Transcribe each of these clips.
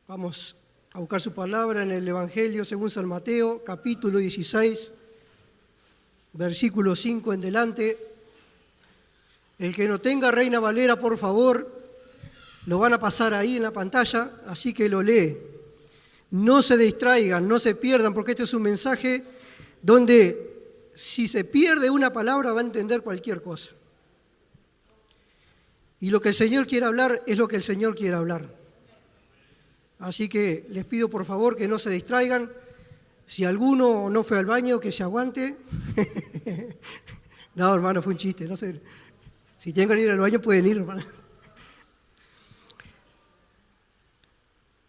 Vamos a buscar su palabra en el Evangelio según San Mateo, capítulo 16, versículo 5 en delante. El que no tenga Reina Valera, por favor, lo van a pasar ahí en la pantalla, así que lo lee. No se distraigan, no se pierdan, porque este es un mensaje donde si se pierde una palabra va a entender cualquier cosa. Y lo que el Señor quiere hablar es lo que el Señor quiere hablar. Así que les pido por favor que no se distraigan. Si alguno no fue al baño, que se aguante. No, hermano, fue un chiste. No sé. Si tienen que ir al baño, pueden ir, hermano.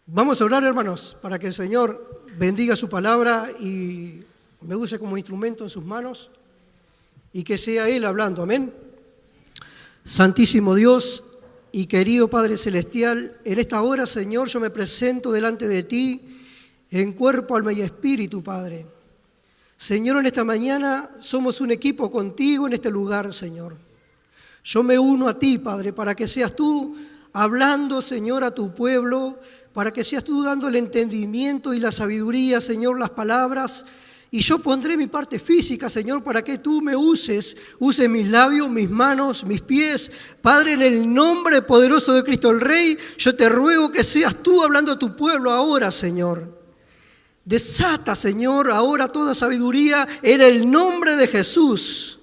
Vamos a orar, hermanos, para que el Señor bendiga su palabra y me use como instrumento en sus manos y que sea Él hablando. Amén. Santísimo Dios y querido Padre Celestial, en esta hora, Señor, yo me presento delante de ti en cuerpo, alma y espíritu, Padre. Señor, en esta mañana somos un equipo contigo en este lugar, Señor. Yo me uno a ti, Padre, para que seas tú hablando, Señor, a tu pueblo, para que seas tú dando el entendimiento y la sabiduría, Señor, las palabras. Y yo pondré mi parte física, Señor, para que tú me uses mis labios, mis manos, mis pies. Padre, en el nombre poderoso de Cristo el Rey, yo te ruego que seas tú hablando a tu pueblo ahora, Señor. Desata, Señor, ahora toda sabiduría en el nombre de Jesús.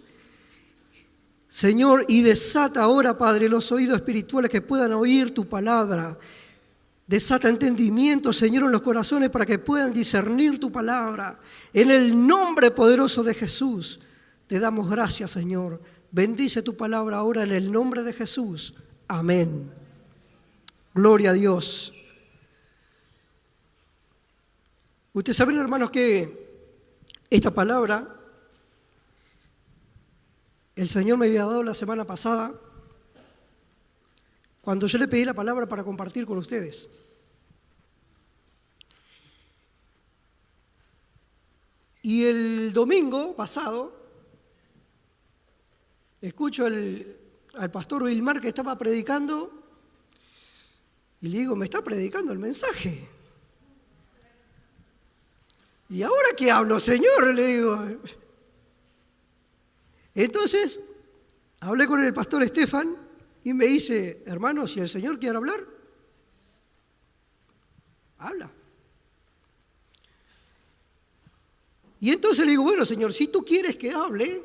Señor, y desata ahora, Padre, los oídos espirituales que puedan oír tu palabra. Desata entendimiento, Señor, en los corazones para que puedan discernir tu palabra. En el nombre poderoso de Jesús, te damos gracias, Señor. Bendice tu palabra ahora en el nombre de Jesús. Amén. Gloria a Dios. Ustedes saben, hermanos, que esta palabra el Señor me había dado la semana pasada cuando yo le pedí la palabra para compartir con ustedes. Y el domingo pasado, escucho al pastor Wilmar que estaba predicando y le digo, me está predicando el mensaje. ¿Y ahora qué hablo, Señor? Le digo. Entonces, hablé con el pastor Estefan y me dice, hermano, si el Señor quiere hablar, habla. Y entonces le digo, bueno, Señor, si tú quieres que hable,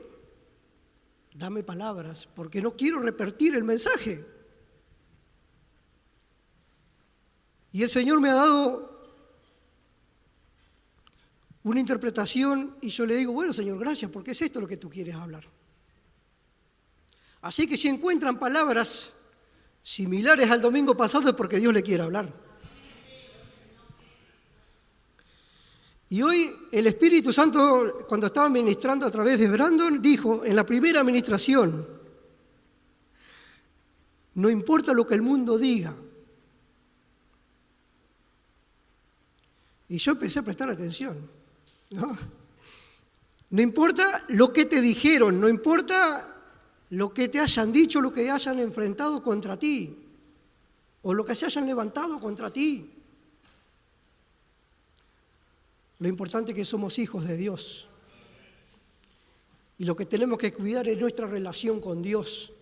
dame palabras, porque no quiero repetir el mensaje. Y el Señor me ha dado una interpretación y yo le digo, bueno, Señor, gracias, porque es esto lo que tú quieres hablar. Así que si encuentran palabras similares al domingo pasado es porque Dios le quiere hablar. Y hoy el Espíritu Santo, cuando estaba ministrando a través de Brandon, dijo en la primera administración, no importa lo que el mundo diga. Y yo empecé a prestar atención. No importa lo que te dijeron, no importa lo que te hayan dicho, lo que hayan enfrentado contra ti, o lo que se hayan levantado contra ti. Lo importante es que somos hijos de Dios. Y lo que tenemos que cuidar es nuestra relación con Dios.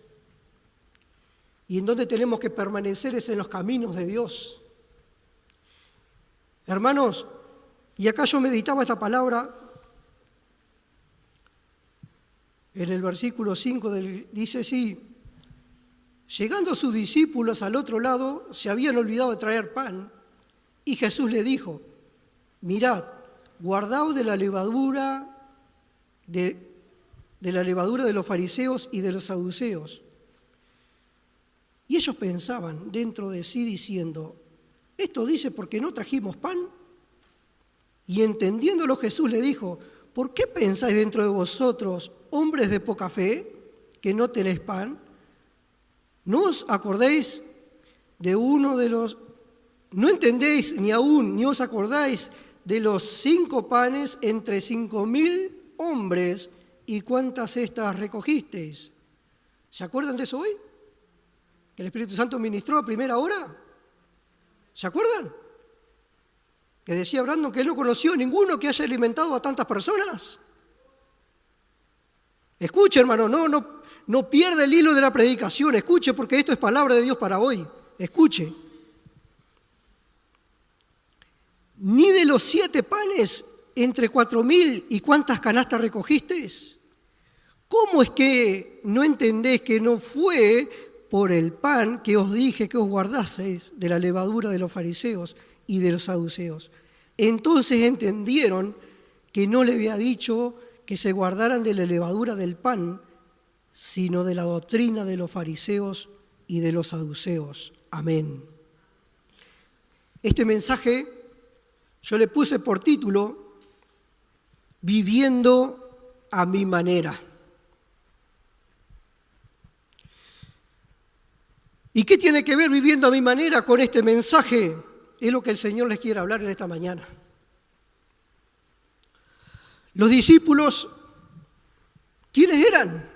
Y en donde tenemos que permanecer es en los caminos de Dios. Hermanos, y acá yo meditaba esta palabra. En el versículo 5 dice así, llegando sus discípulos al otro lado, se habían olvidado de traer pan, y Jesús le dijo, mirad, guardaos de la levadura de los fariseos y de los saduceos. Y ellos pensaban dentro de sí diciendo, esto dice porque no trajimos pan. Y entendiéndolo Jesús le dijo, ¿por qué pensáis dentro de vosotros, hombres de poca fe, que no tenéis pan? ¿No os acordáis de uno de los... ¿No entendéis ni aún, ni os acordáis de los 5 panes entre 5.000 hombres y cuántas cestas recogisteis? ¿Se acuerdan de eso hoy? Que el Espíritu Santo ministró a primera hora. ¿Se acuerdan? que decía Brandon que él no conoció ninguno que haya alimentado a tantas personas. Escuche, hermano, no pierda el hilo de la predicación, escuche, porque esto es palabra de Dios para hoy. Escuche. Ni de los 7 panes entre 4.000 y cuántas canastas recogisteis. ¿Cómo es que no entendéis que no fue por el pan que os dije que os guardaseis de la levadura de los fariseos y de los saduceos? Entonces entendieron que no le había dicho que se guardaran de la levadura del pan, sino de la doctrina de los fariseos y de los saduceos. Amén. Este mensaje yo le puse por título, Viviendo a mi manera. ¿Y qué tiene que ver viviendo a mi manera con este mensaje? Es lo que el Señor les quiere hablar en esta mañana. Los discípulos, ¿quiénes eran?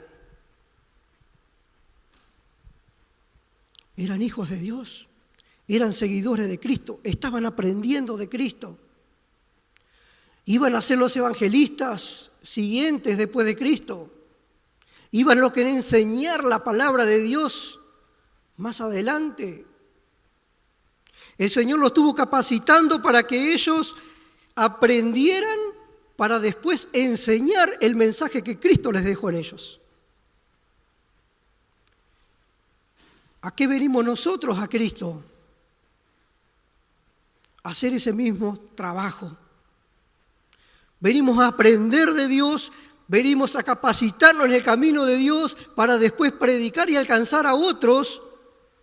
Eran hijos de Dios, eran seguidores de Cristo, estaban aprendiendo de Cristo. Iban a ser los evangelistas siguientes después de Cristo. Iban a enseñar la palabra de Dios más adelante. El Señor los estuvo capacitando para que ellos aprendieran para después enseñar el mensaje que Cristo les dejó en ellos. ¿A qué venimos nosotros a Cristo? A hacer ese mismo trabajo. Venimos a aprender de Dios, venimos a capacitarnos en el camino de Dios para después predicar y alcanzar a otros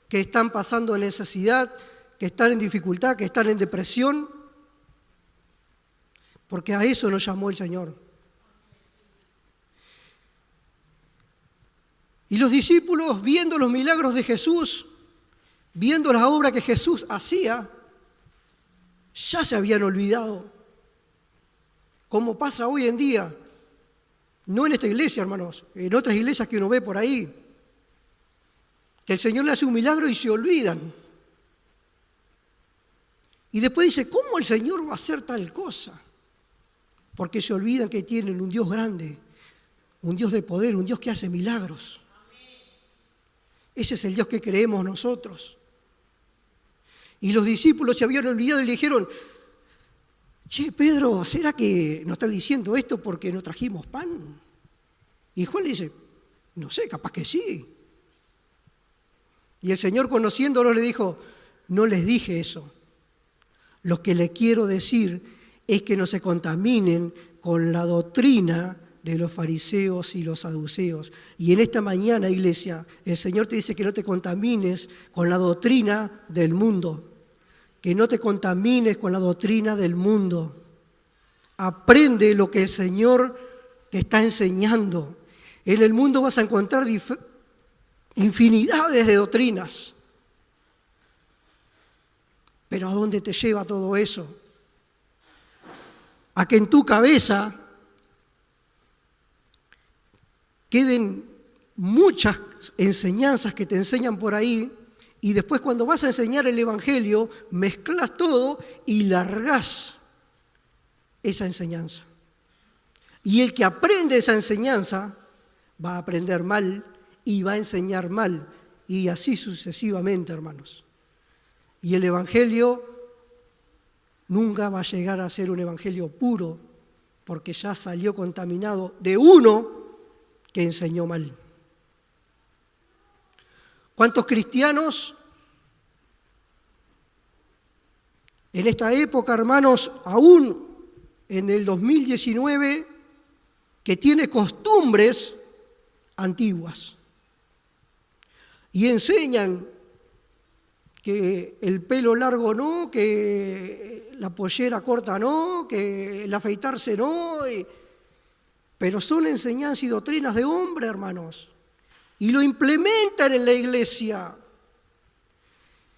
que están pasando necesidad, que están en dificultad, que están en depresión, porque a eso nos llamó el Señor. Y los discípulos, viendo los milagros de Jesús, viendo la obra que Jesús hacía, ya se habían olvidado. Como pasa hoy en día, no en esta iglesia, hermanos, en otras iglesias que uno ve por ahí, que el Señor le hace un milagro y se olvidan. Y después dice, ¿cómo el Señor va a hacer tal cosa? Porque se olvidan que tienen un Dios grande, un Dios de poder, un Dios que hace milagros. Ese es el Dios que creemos nosotros. Y los discípulos se habían olvidado y le dijeron, che, Pedro, ¿será que nos está diciendo esto porque no trajimos pan? Y Juan le dice, no sé, capaz que sí. Y el Señor, conociéndolo, le dijo, no les dije eso. Lo que le quiero decir es que no se contaminen con la doctrina de los fariseos y los saduceos. Y en esta mañana, iglesia, el Señor te dice que no te contamines con la doctrina del mundo. Que no te contamines con la doctrina del mundo. Aprende lo que el Señor te está enseñando. En el mundo vas a encontrar infinidades de doctrinas. Pero ¿a dónde te lleva todo eso? A que en tu cabeza queden muchas enseñanzas que te enseñan por ahí y después cuando vas a enseñar el Evangelio mezclas todo y largás esa enseñanza. Y el que aprende esa enseñanza va a aprender mal y va a enseñar mal y así sucesivamente, hermanos. Y el Evangelio nunca va a llegar a ser un evangelio puro porque ya salió contaminado de uno que enseñó mal. ¿Cuántos cristianos en esta época, hermanos, aún en el 2019, que tiene costumbres antiguas y enseñan que el pelo largo no, que la pollera corta no, que el afeitarse no, pero son enseñanzas y doctrinas de hombre, hermanos, y lo implementan en la iglesia.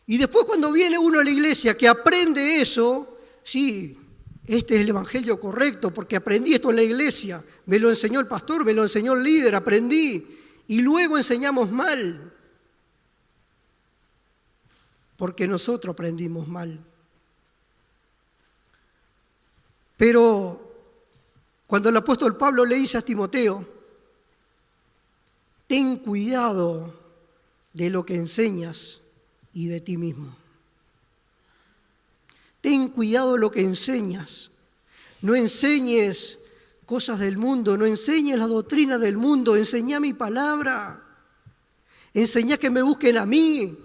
Y después cuando viene uno a la iglesia que aprende eso, sí, este es el evangelio correcto, porque aprendí esto en la iglesia, me lo enseñó el pastor, me lo enseñó el líder, aprendí, y luego enseñamos mal. Porque nosotros aprendimos mal. Pero cuando el apóstol Pablo le dice a Timoteo, ten cuidado de lo que enseñas y de ti mismo. Ten cuidado de lo que enseñas. No enseñes cosas del mundo, no enseñes la doctrina del mundo, enseñá mi palabra. Enseñá que me busquen a mí,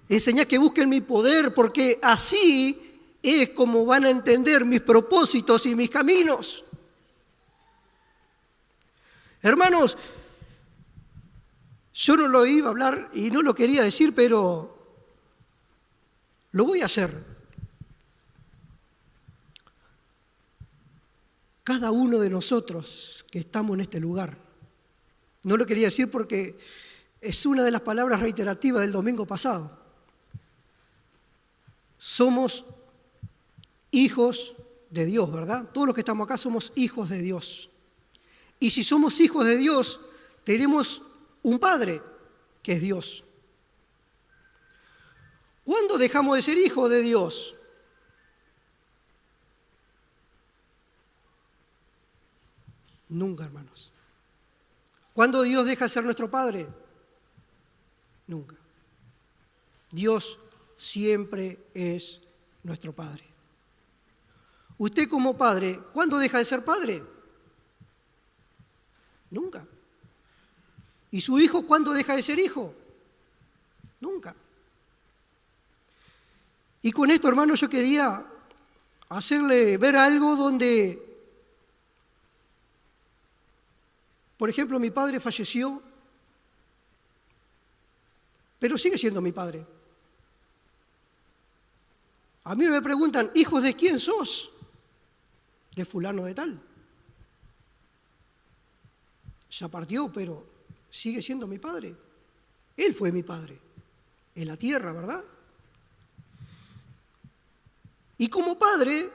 enseñá que busquen mi poder, porque así es como van a entender mis propósitos y mis caminos. Hermanos, yo no lo iba a hablar y no lo quería decir, pero lo voy a hacer. Cada uno de nosotros que estamos en este lugar, no lo quería decir porque es una de las palabras reiterativas del domingo pasado. Somos hijos de Dios, ¿verdad? Todos los que estamos acá somos hijos de Dios. Y si somos hijos de Dios, tenemos un Padre, que es Dios. ¿Cuándo dejamos de ser hijos de Dios? Nunca, hermanos. ¿Cuándo Dios deja de ser nuestro Padre? Nunca. Dios siempre es nuestro Padre. Usted como padre, ¿cuándo deja de ser padre? Nunca. ¿Y su hijo cuándo deja de ser hijo? Nunca. Y con esto, hermano, yo quería hacerle ver algo donde, por ejemplo, mi padre falleció, pero sigue siendo mi padre. A mí me preguntan, ¿hijos de quién sos? De fulano de tal. Ya partió, pero sigue siendo mi padre. Él fue mi padre en la tierra, ¿verdad? Y como padre,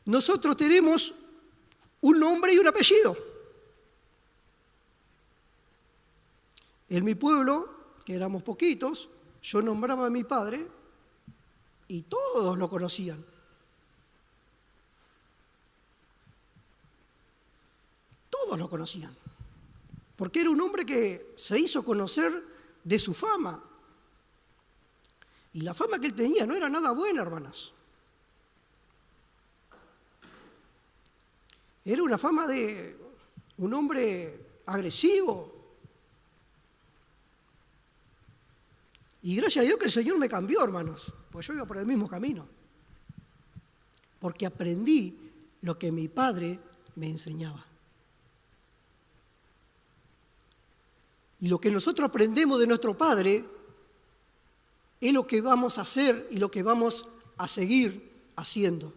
nosotros tenemos un nombre y un apellido. En mi pueblo, que éramos poquitos, yo nombraba a mi padre y todos lo conocían. Todos lo conocían. Porque era un hombre que se hizo conocer de su fama. Y la fama que él tenía no era nada buena, hermanas. Era una fama de un hombre agresivo. Y gracias a Dios que el Señor me cambió, hermanos, pues yo iba por el mismo camino. Porque aprendí lo que mi padre me enseñaba. Y lo que nosotros aprendemos de nuestro Padre es lo que vamos a hacer y lo que vamos a seguir haciendo.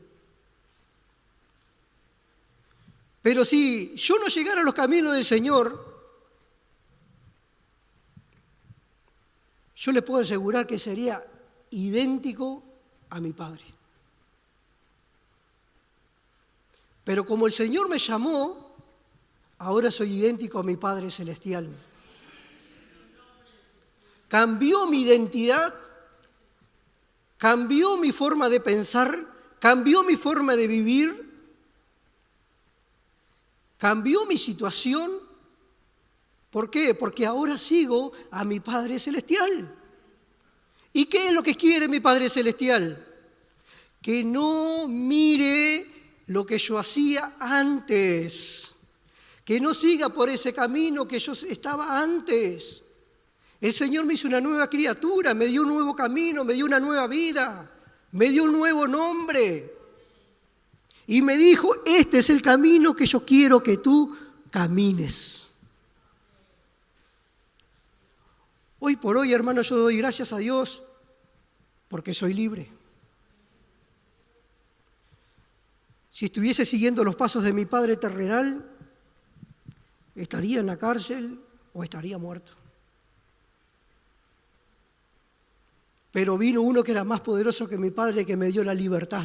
Pero si yo no llegara a los caminos del Señor, yo le puedo asegurar que sería idéntico a mi Padre. Pero como el Señor me llamó, ahora soy idéntico a mi Padre Celestial. Cambió mi identidad, cambió mi forma de pensar, cambió mi forma de vivir, cambió mi situación. ¿Por qué? Porque ahora sigo a mi Padre Celestial. ¿Y qué es lo que quiere mi Padre Celestial? Que no mire lo que yo hacía antes, que no siga por ese camino que yo estaba antes. El Señor me hizo una nueva criatura, me dio un nuevo camino, me dio una nueva vida, me dio un nuevo nombre. Y me dijo, este es el camino que yo quiero que tú camines. Hoy por hoy, hermano, yo doy gracias a Dios porque soy libre. Si estuviese siguiendo los pasos de mi padre terrenal, estaría en la cárcel o estaría muerto. Pero vino uno que era más poderoso que mi padre, que me dio la libertad.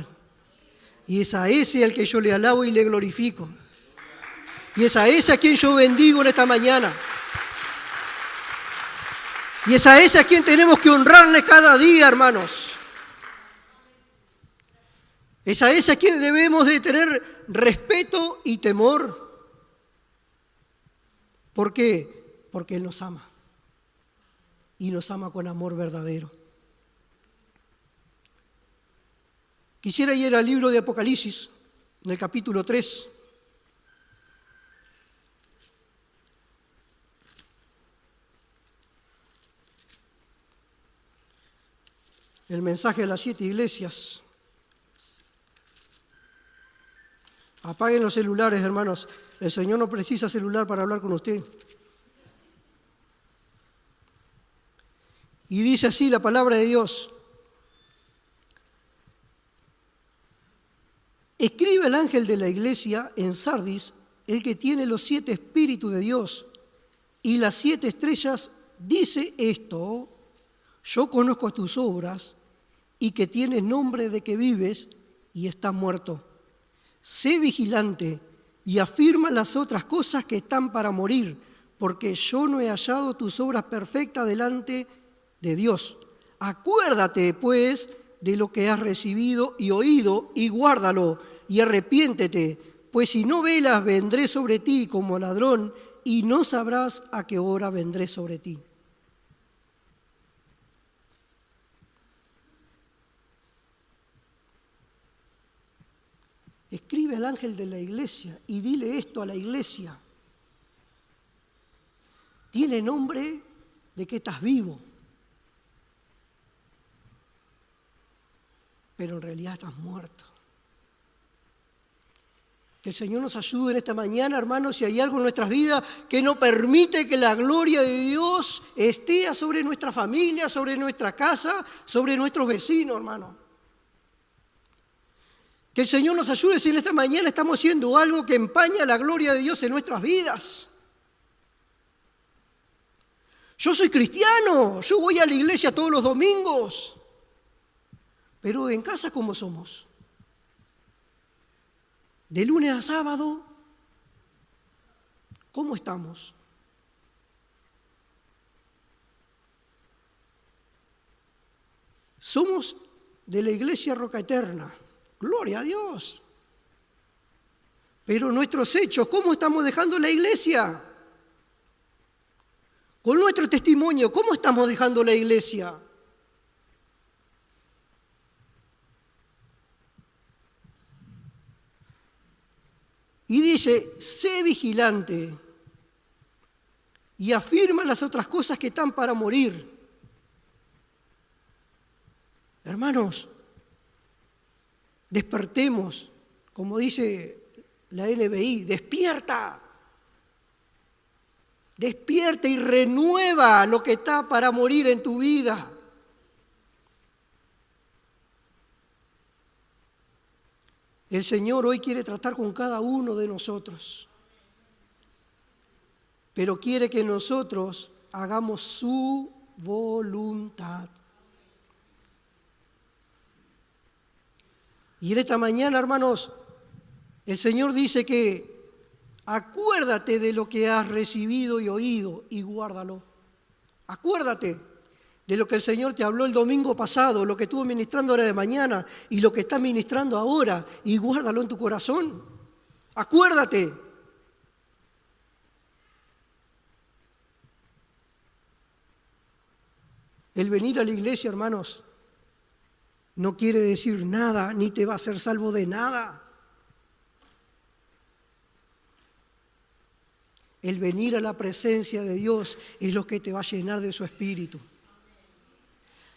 Y es a ese al que yo le alabo y le glorifico. Y es a ese a quien yo bendigo en esta mañana. Y es a ese a quien tenemos que honrarle cada día, hermanos. Es a ese a quien debemos de tener respeto y temor. ¿Por qué? Porque Él nos ama. Y nos ama con amor verdadero. Quisiera ir al libro de Apocalipsis, en el capítulo 3. El mensaje de las 7 iglesias. Apaguen los celulares, hermanos. El Señor no precisa celular para hablar con usted. Y dice así la palabra de Dios. Escribe el ángel de la iglesia en Sardis, el que tiene los 7 espíritus de Dios y las 7 estrellas, dice esto: yo conozco tus obras y que tienes nombre de que vives y estás muerto. Sé vigilante y afirma las otras cosas que están para morir, porque yo no he hallado tus obras perfectas delante de Dios. Acuérdate, pues, de lo que has recibido y oído, y guárdalo, y arrepiéntete, pues si no velas, vendré sobre ti como ladrón, y no sabrás a qué hora vendré sobre ti. Escribe al ángel de la iglesia y dile esto a la iglesia. Tiene nombre de que estás vivo, pero en realidad estás muerto. Que el Señor nos ayude en esta mañana, hermanos, si hay algo en nuestras vidas que no permite que la gloria de Dios esté sobre nuestra familia, sobre nuestra casa, sobre nuestros vecinos, hermanos. Que el Señor nos ayude si en esta mañana estamos haciendo algo que empaña la gloria de Dios en nuestras vidas. Yo soy cristiano, yo voy a la iglesia todos los domingos, pero en casa, ¿cómo somos? De lunes a sábado, ¿cómo estamos? Somos de la iglesia Roca Eterna. Gloria a Dios. Pero nuestros hechos, ¿cómo estamos dejando la iglesia? Con nuestro testimonio, ¿cómo estamos dejando la iglesia? Y dice, sé vigilante y afirma las otras cosas que están para morir. Hermanos, despertemos, como dice la NBI, despierta. Despierta y renueva lo que está para morir en tu vida. El Señor hoy quiere tratar con cada uno de nosotros, pero quiere que nosotros hagamos su voluntad. Y en esta mañana, hermanos, el Señor dice que acuérdate de lo que has recibido y oído y guárdalo. Acuérdate de lo que el Señor te habló el domingo pasado, lo que estuvo ministrando ahora de mañana y lo que está ministrando ahora, y guárdalo en tu corazón. Acuérdate. El venir a la iglesia, hermanos, no quiere decir nada, ni te va a hacer salvo de nada. El venir a la presencia de Dios es lo que te va a llenar de su espíritu.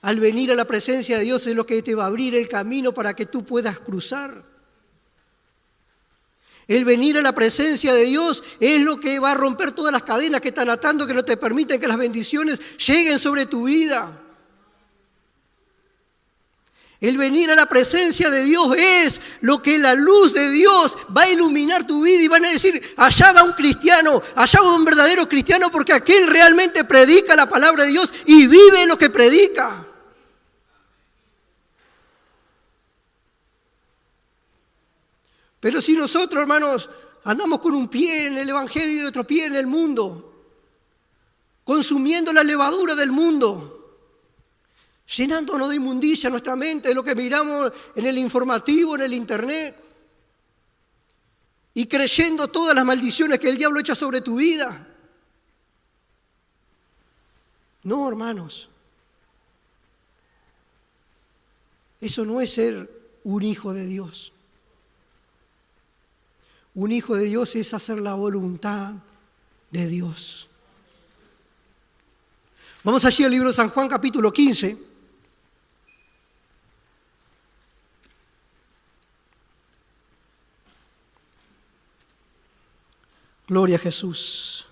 Al venir a la presencia de Dios es lo que te va a abrir el camino para que tú puedas cruzar. El venir a la presencia de Dios es lo que va a romper todas las cadenas que están atando, que no te permiten que las bendiciones lleguen sobre tu vida. El venir a la presencia de Dios es lo que la luz de Dios va a iluminar tu vida, y van a decir, allá va un cristiano, allá va un verdadero cristiano, porque aquel realmente predica la palabra de Dios y vive lo que predica. Pero si nosotros, hermanos, andamos con un pie en el evangelio y otro pie en el mundo, consumiendo la levadura del mundo, llenándonos de inmundicia nuestra mente, de lo que miramos en el informativo, en el internet, y creyendo todas las maldiciones que el diablo echa sobre tu vida. No, hermanos. Eso no es ser un hijo de Dios. Un hijo de Dios es hacer la voluntad de Dios. Vamos allí al libro de San Juan, capítulo 15. Gloria a Jesús.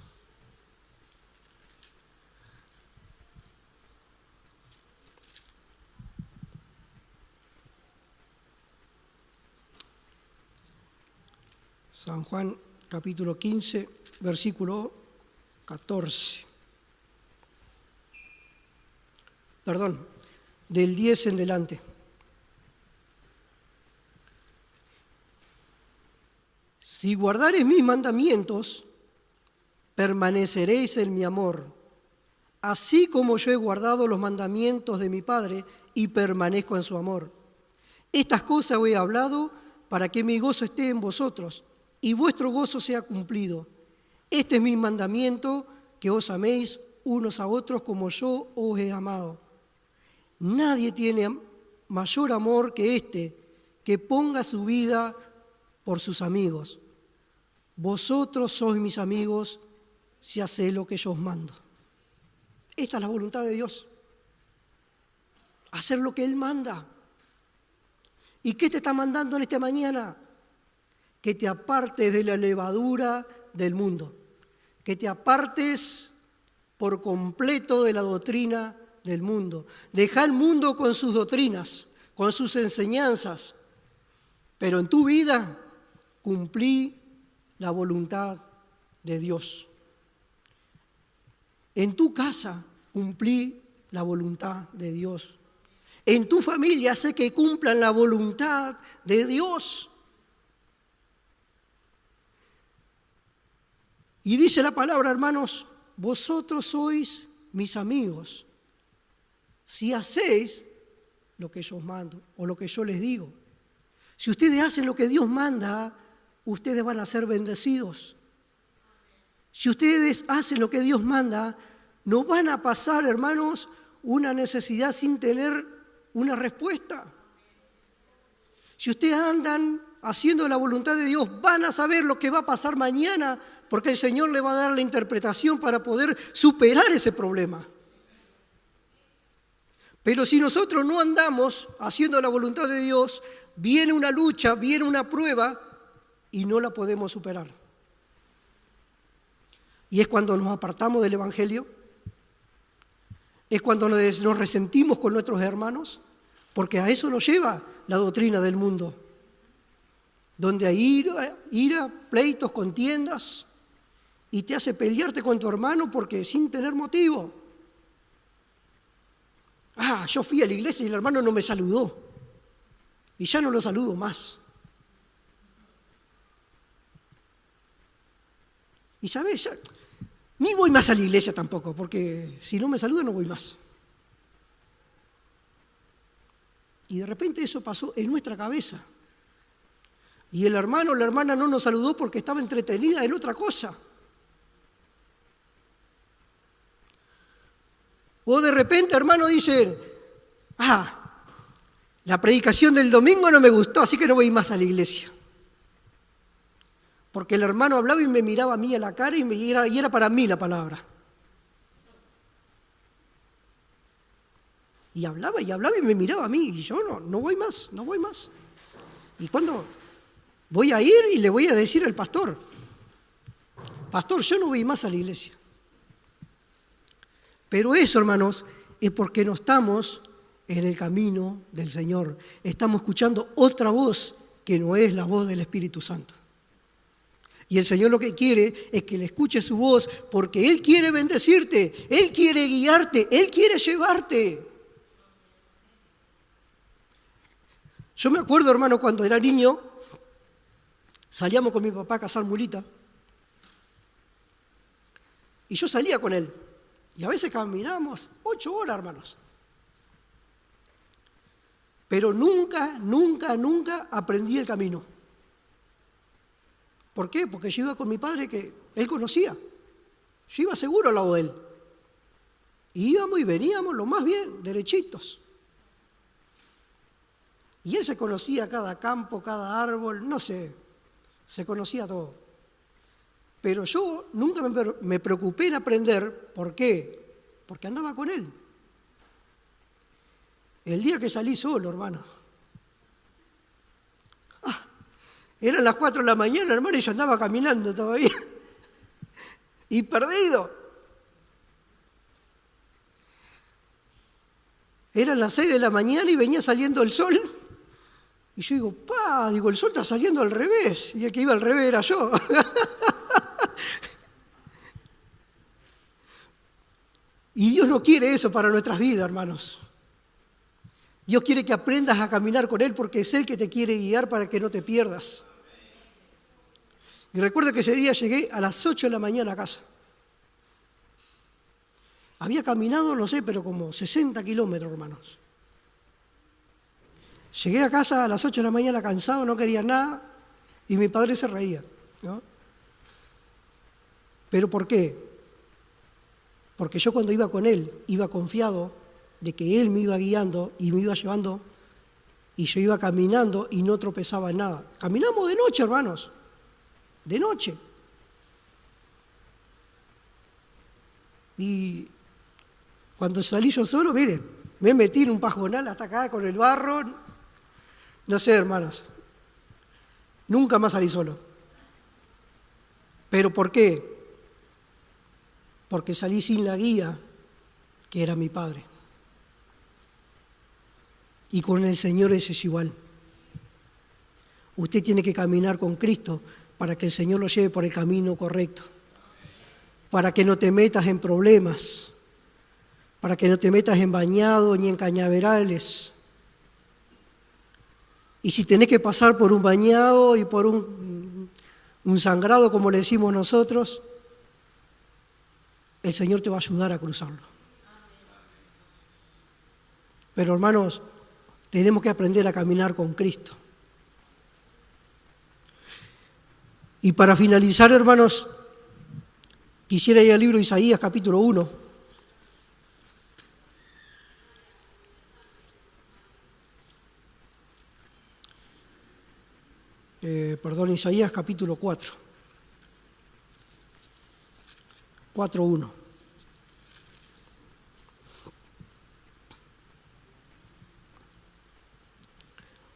San Juan, capítulo 15, versículo 14. Perdón, del 10 en delante. Si guardareis mis mandamientos, permaneceréis en mi amor, así como yo he guardado los mandamientos de mi Padre y permanezco en su amor. Estas cosas os he hablado para que mi gozo esté en vosotros y vuestro gozo sea cumplido. Este es mi mandamiento, que os améis unos a otros como yo os he amado. Nadie tiene mayor amor que este, que ponga su vida por sus amigos. Vosotros sois mis amigos si hacéis lo que yo os mando. Esta es la voluntad de Dios. Hacer lo que Él manda. ¿Y qué te está mandando en esta mañana? Que te apartes de la levadura del mundo. Que te apartes por completo de la doctrina del mundo. Deja el mundo con sus doctrinas, con sus enseñanzas, pero en tu vida cumplí la voluntad de Dios. En tu casa cumplí la voluntad de Dios. En tu familia sé que cumplan la voluntad de Dios. Y dice la palabra, hermanos, vosotros sois mis amigos si hacéis lo que yo os mando o lo que yo les digo. Si ustedes hacen lo que Dios manda, ustedes van a ser bendecidos. Si ustedes hacen lo que Dios manda, no van a pasar, hermanos, una necesidad sin tener una respuesta. Si ustedes andan haciendo la voluntad de Dios, van a saber lo que va a pasar mañana, porque el Señor le va a dar la interpretación para poder superar ese problema. Pero si nosotros no andamos haciendo la voluntad de Dios, viene una lucha, viene una prueba y no la podemos superar. Y es cuando nos apartamos del Evangelio, es cuando nos resentimos con nuestros hermanos, porque a eso nos lleva la doctrina del mundo, donde hay ira, pleitos, contiendas, y te hace pelearte con tu hermano porque sin tener motivo. Yo fui a la iglesia y el hermano no me saludó, y ya no lo saludo más. Y sabes, ya, ni voy más a la iglesia tampoco, porque si no me saluda no voy más. Y de repente eso pasó en nuestra cabeza. Y el hermano o la hermana no nos saludó porque estaba entretenida en otra cosa. O de repente, hermano, dicen, la predicación del domingo no me gustó, así que no voy más a la iglesia. Porque el hermano hablaba y me miraba a mí a la cara y era para mí la palabra. Y hablaba y me miraba a mí y yo no voy más. Y cuando voy a ir y le voy a decir al pastor, yo no voy más a la iglesia. Pero eso, hermanos, es porque no estamos en el camino del Señor. Estamos escuchando otra voz que no es la voz del Espíritu Santo. Y el Señor lo que quiere es que le escuches su voz porque Él quiere bendecirte, Él quiere guiarte, Él quiere llevarte. Yo me acuerdo, hermano, cuando era niño, salíamos con mi papá a cazar mulita. Y yo salía con él. Y a veces caminábamos 8 horas, hermanos. Pero nunca, nunca, nunca aprendí el camino. ¿Por qué? Porque yo iba con mi padre que él conocía. Yo iba seguro al lado de él. Y íbamos y veníamos lo más bien, derechitos. Y él se conocía cada campo, cada árbol, no sé, se conocía todo. Pero yo nunca me preocupé en aprender. ¿Por qué? Porque andaba con él. El día que salí solo, hermano. Eran las 4 de la mañana, hermano, y yo andaba caminando todavía. Y perdido. Eran las 6 de la mañana y venía saliendo el sol. Y yo digo, el sol está saliendo al revés. Y el que iba al revés era yo. Y Dios no quiere eso para nuestras vidas, hermanos. Dios quiere que aprendas a caminar con Él porque es Él que te quiere guiar para que no te pierdas. Y recuerdo que ese día llegué a las 8 de la mañana a casa. Había caminado, no sé, pero como 60 kilómetros, hermanos. Llegué a casa a las 8 de la mañana cansado, no quería nada, y mi padre se reía, ¿no? ¿Pero por qué? Porque yo cuando iba con él, iba confiado de que él me iba guiando y me iba llevando, y yo iba caminando y no tropezaba en nada. Caminamos de noche, hermanos, de noche. Y cuando salí yo solo, miren, me metí en un pajonal hasta acá con el barro. No sé, hermanos, nunca más salí solo. ¿Pero por qué? Porque salí sin la guía, que era mi padre. Y con el Señor eso es igual. Usted tiene que caminar con Cristo para que el Señor lo lleve por el camino correcto. Para que no te metas en problemas. Para que no te metas en bañados ni en cañaverales. Y si tenés que pasar por un bañado y por un sangrado, como le decimos nosotros, el Señor te va a ayudar a cruzarlo. Pero hermanos, tenemos que aprender a caminar con Cristo. Y para finalizar, hermanos, quisiera ir al libro de Isaías, capítulo 1. Isaías, capítulo 4. 4:1.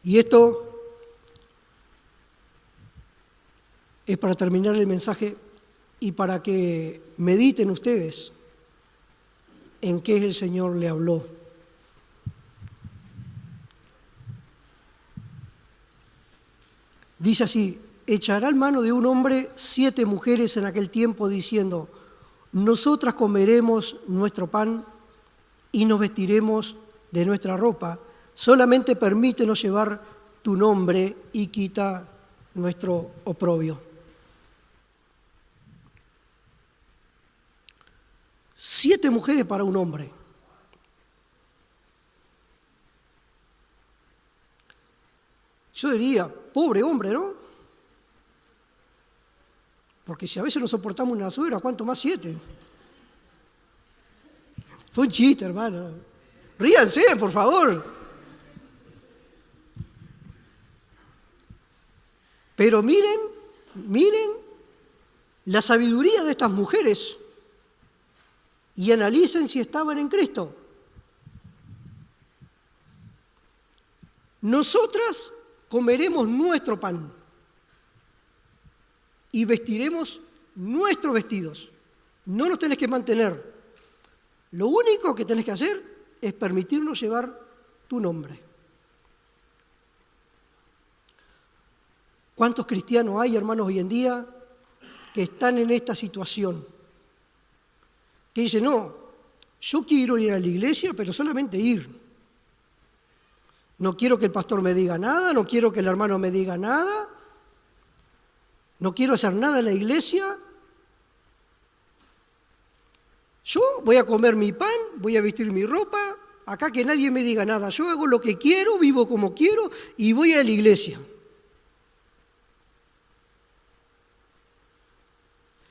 Y esto es para terminar el mensaje y para que mediten ustedes en qué el Señor le habló. Dice así: echará en mano de un hombre 7 mujeres en aquel tiempo, diciendo: nosotras comeremos nuestro pan y nos vestiremos de nuestra ropa. Solamente permítenos llevar tu nombre y quita nuestro oprobio. 7 mujeres para un hombre. Yo diría, pobre hombre, ¿no? Porque si a veces no soportamos una suegra, ¿cuánto más 7? Fue un chiste, hermano. Ríanse, por favor. Pero miren la sabiduría de estas mujeres y analicen si estaban en Cristo. Nosotras comeremos nuestro pan y vestiremos nuestros vestidos. No nos tenés que mantener. Lo único que tenés que hacer es permitirnos llevar tu nombre. ¿Cuántos cristianos hay, hermanos, hoy en día que están en esta situación? Que dicen, no, yo quiero ir a la iglesia, pero solamente ir. No quiero que el pastor me diga nada, no quiero que el hermano me diga nada, no quiero hacer nada en la iglesia. Yo voy a comer mi pan, voy a vestir mi ropa, acá que nadie me diga nada. Yo hago lo que quiero, vivo como quiero y voy a la iglesia.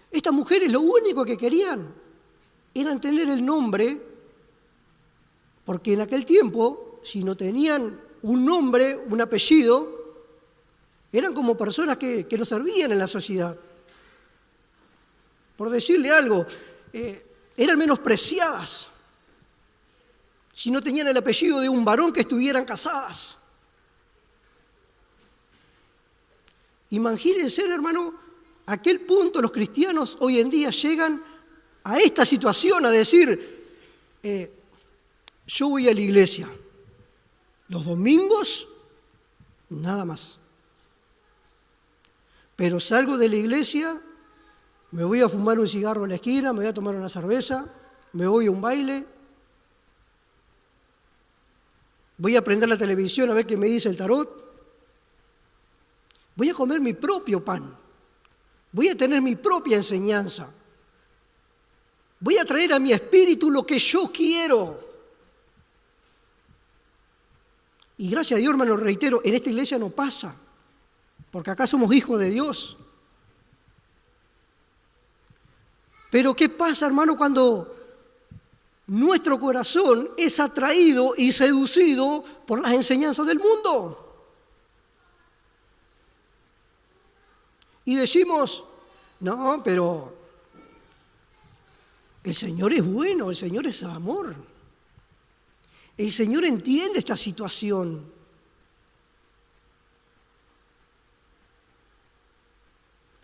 Estas mujeres lo único que querían era tener el nombre, porque en aquel tiempo, si no tenían un nombre, un apellido, eran como personas que no servían en la sociedad. Por decirle algo, eran menospreciadas si no tenían el apellido de un varón que estuvieran casadas. Imagínense, hermano, a aquel punto los cristianos hoy en día llegan a esta situación, a decir, yo voy a la iglesia, los domingos, nada más. Pero salgo de la iglesia, me voy a fumar un cigarro en la esquina, me voy a tomar una cerveza, me voy a un baile, voy a prender la televisión a ver qué me dice el tarot, voy a comer mi propio pan, voy a tener mi propia enseñanza, voy a traer a mi espíritu lo que yo quiero. Y gracias a Dios, hermano, reitero, en esta iglesia no pasa, porque acá somos hijos de Dios. Pero ¿qué pasa, hermano, cuando nuestro corazón es atraído y seducido por las enseñanzas del mundo? Y decimos, no, pero el Señor es bueno, el Señor es amor. El Señor entiende esta situación.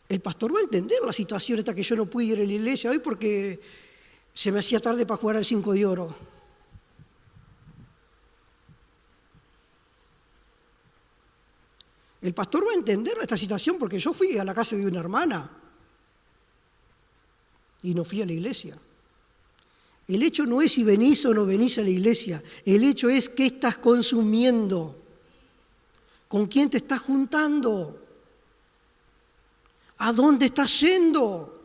El pastor va a entender la situación esta que yo no pude ir a la iglesia hoy porque se me hacía tarde para jugar al 5 de oro. El pastor va a entender esta situación porque yo fui a la casa de una hermana y no fui a la iglesia. El hecho no es si venís o no venís a la iglesia. El hecho es qué estás consumiendo, con quién te estás juntando, a dónde estás yendo,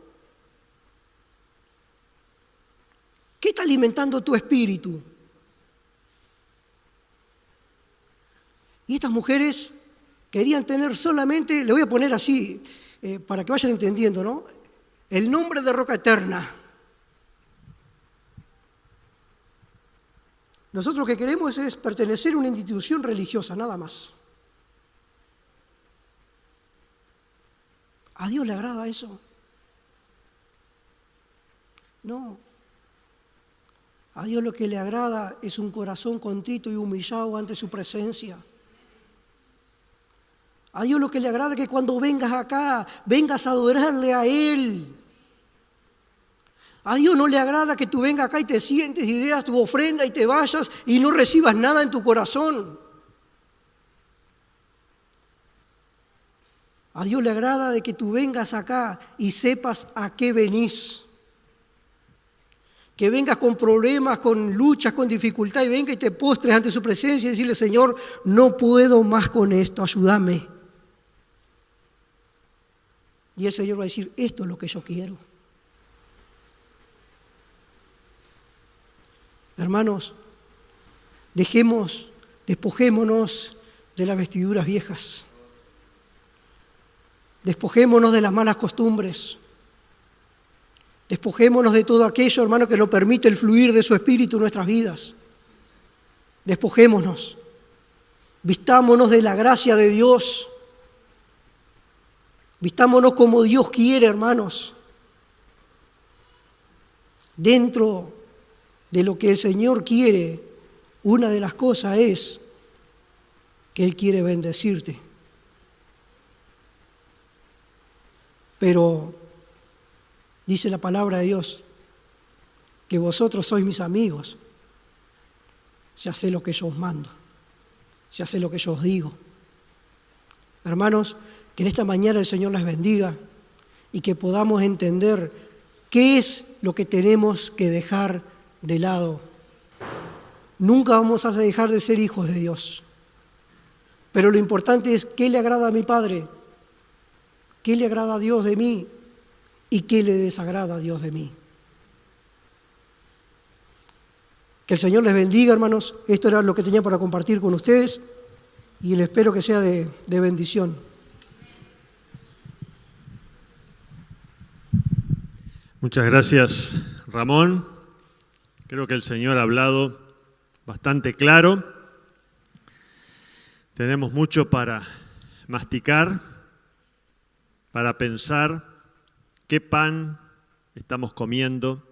qué está alimentando tu espíritu. Y estas mujeres querían tener solamente, le voy a poner así, para que vayan entendiendo, ¿no? El nombre de Roca Eterna. Nosotros lo que queremos es pertenecer a una institución religiosa, nada más. ¿A Dios le agrada eso? No. A Dios lo que le agrada es un corazón contrito y humillado ante su presencia. A Dios lo que le agrada es que cuando vengas acá, vengas a adorarle a Él. A Dios no le agrada que tú vengas acá y te sientes y des tu ofrenda y te vayas y no recibas nada en tu corazón. A Dios le agrada de que tú vengas acá y sepas a qué venís. Que vengas con problemas, con luchas, con dificultad y venga y te postres ante su presencia y decirle, Señor, no puedo más con esto, ayúdame. Y el Señor va a decir, esto es lo que yo quiero. Hermanos, despojémonos de las vestiduras viejas. Despojémonos de las malas costumbres. Despojémonos de todo aquello, hermano, que no permite el fluir de su espíritu en nuestras vidas. Despojémonos. Vistámonos de la gracia de Dios. Vistámonos como Dios quiere, hermanos. Dentro de lo que el Señor quiere, una de las cosas es que Él quiere bendecirte. Pero dice la palabra de Dios que vosotros sois mis amigos si hacéis lo que yo os mando, si hacéis lo que yo os digo. Hermanos, que en esta mañana el Señor les bendiga y que podamos entender qué es lo que tenemos que dejar de lado. Nunca vamos a dejar de ser hijos de Dios. Pero lo importante es qué le agrada a mi Padre, qué le agrada a Dios de mí y qué le desagrada a Dios de mí. Que el Señor les bendiga, hermanos. Esto era lo que tenía para compartir con ustedes y les espero que sea de bendición. Muchas gracias, Ramón. Creo que el Señor ha hablado bastante claro. Tenemos mucho para masticar, para pensar qué pan estamos comiendo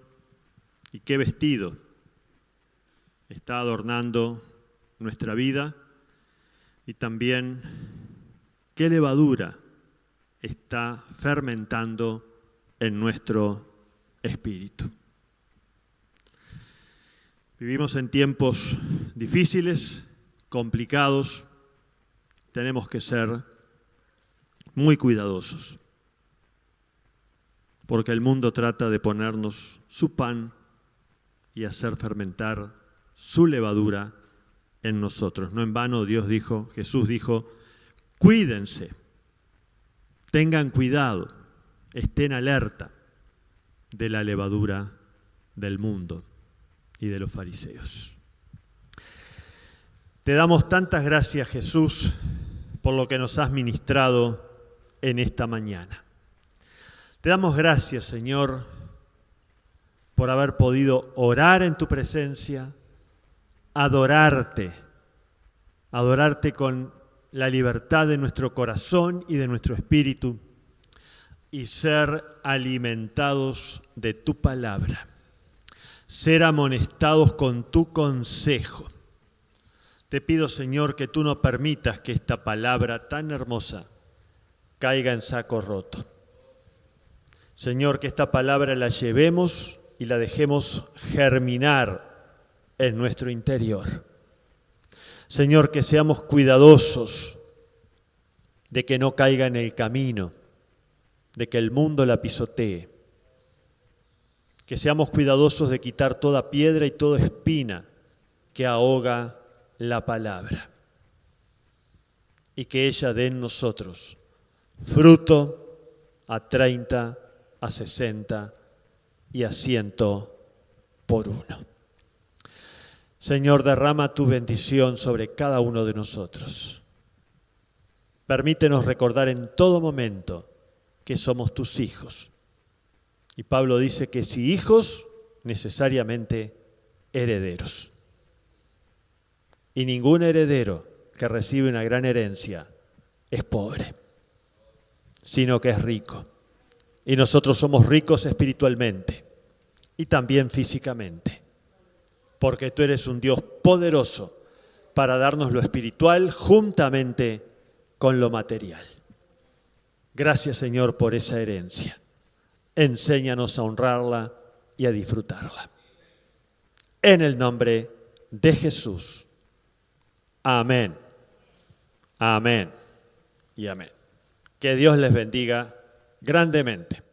y qué vestido está adornando nuestra vida y también qué levadura está fermentando en nuestro espíritu. Vivimos en tiempos difíciles, complicados. Tenemos que ser muy cuidadosos, porque el mundo trata de ponernos su pan y hacer fermentar su levadura en nosotros. No en vano Jesús dijo, cuídense, tengan cuidado, estén alerta de la levadura del mundo y de los fariseos. Te damos tantas gracias, Jesús, por lo que nos has ministrado en esta mañana. Te damos gracias, Señor, por haber podido orar en tu presencia, adorarte con la libertad de nuestro corazón y de nuestro espíritu y ser alimentados de tu palabra, ser amonestados con tu consejo. Te pido, Señor, que tú no permitas que esta palabra tan hermosa caiga en saco roto. Señor, que esta palabra la llevemos y la dejemos germinar en nuestro interior. Señor, que seamos cuidadosos de que no caiga en el camino, de que el mundo la pisotee. Que seamos cuidadosos de quitar toda piedra y toda espina que ahoga la palabra. Y que ella dé en nosotros fruto a 30, a 60 y a 100 por uno. Señor, derrama tu bendición sobre cada uno de nosotros. Permítenos recordar en todo momento que somos tus hijos. Y Pablo dice que si hijos, necesariamente herederos. Y ningún heredero que recibe una gran herencia es pobre, sino que es rico. Y nosotros somos ricos espiritualmente y también físicamente, porque tú eres un Dios poderoso para darnos lo espiritual juntamente con lo material. Gracias, Señor, por esa herencia. Enséñanos a honrarla y a disfrutarla. En el nombre de Jesús. Amén. Amén y amén. Que Dios les bendiga grandemente.